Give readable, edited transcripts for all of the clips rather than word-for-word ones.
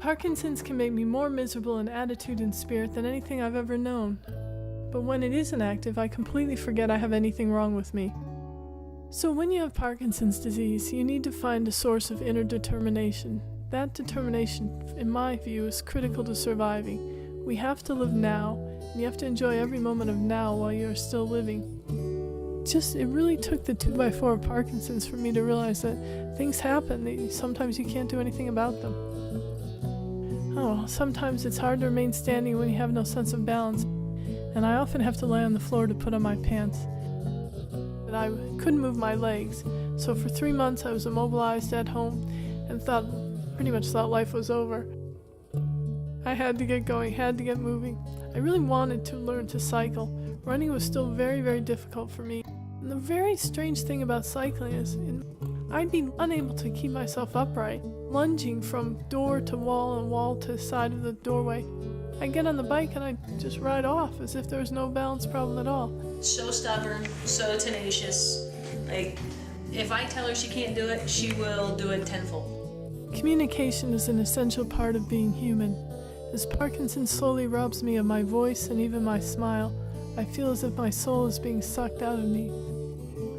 Parkinson's can make me more miserable in attitude and spirit than anything I've ever known. But when it isn't active, I completely forget I have anything wrong with me. So when you have Parkinson's disease, you need to find a source of inner determination. That determination, in my view, is critical to surviving. We have to live now, and you have to enjoy every moment of now while you are still living. It really took the 2x4 of Parkinson's for me to realize that things happen. Sometimes you can't do anything about them. Oh, sometimes it's hard to remain standing when you have no sense of balance, and I often have to lay on the floor to put on my pants. But I couldn't move my legs, so for 3 months I was immobilized at home and pretty much thought life was over. I had to get going, had to get moving. I really wanted to learn to cycle. Running was still very, very difficult for me. And the very strange thing about cycling is I'd be unable to keep myself upright, lunging from door to wall and wall to side of the doorway. I get on the bike and I just ride off as if there was no balance problem at all. So stubborn, so tenacious. Like, if I tell her she can't do it, she will do it tenfold. Communication is an essential part of being human. As Parkinson's slowly robs me of my voice and even my smile, I feel as if my soul is being sucked out of me.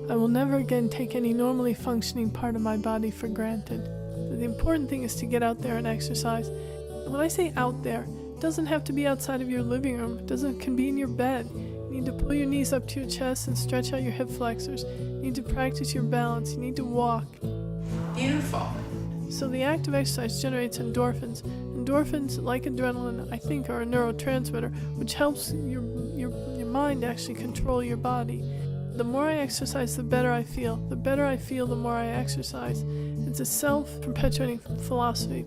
I will never again take any normally functioning part of my body for granted. The important thing is to get out there and exercise. And when I say out there, it doesn't have to be outside of your living room. It can be in your bed. You need to pull your knees up to your chest and stretch out your hip flexors. You need to practice your balance. You need to walk. Beautiful. So the act of exercise generates endorphins. Endorphins, like adrenaline, I think are a neurotransmitter, which helps your mind actually control your body. The more I exercise, the better I feel. The better I feel, the more I exercise. It's a self-perpetuating philosophy.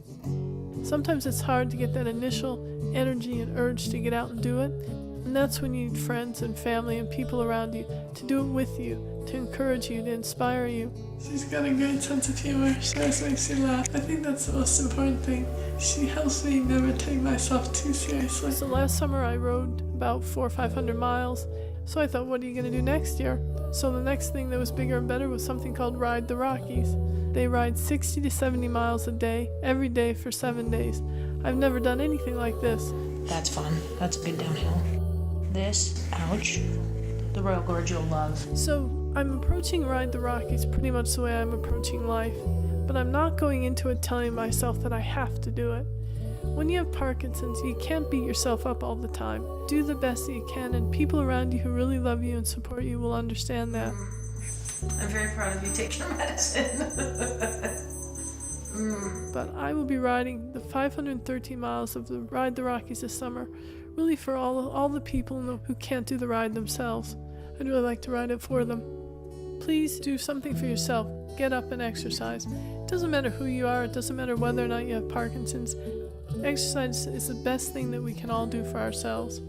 Sometimes it's hard to get that initial energy and urge to get out and do it. And that's when you need friends and family and people around you to do it with you, to encourage you, to inspire you. She's got a great sense of humor. She always makes me laugh. I think that's the most important thing. She helps me never take myself too seriously. So last summer I rode about 400 or 500 miles. So I thought, what are you going to do next year? So the next thing that was bigger and better was something called Ride the Rockies. They ride 60 to 70 miles a day, every day for 7 days. I've never done anything like this. That's fun. That's a good downhill. This, ouch, the Royal Gorge you'll love. So I'm approaching Ride the Rockies pretty much the way I'm approaching life, but I'm not going into it telling myself that I have to do it. When you have Parkinson's, you can't beat yourself up all the time. Do the best that you can, and people around you who really love you and support you will understand that. I'm very proud of you. Take your medicine. But I will be riding the 513 miles of the Ride the Rockies this summer, really for all the people who can't do the ride themselves. I'd really like to ride it for them. Please do something for yourself. Get up and exercise. It doesn't matter who you are. It doesn't matter whether or not you have Parkinson's. Exercise is the best thing that we can all do for ourselves.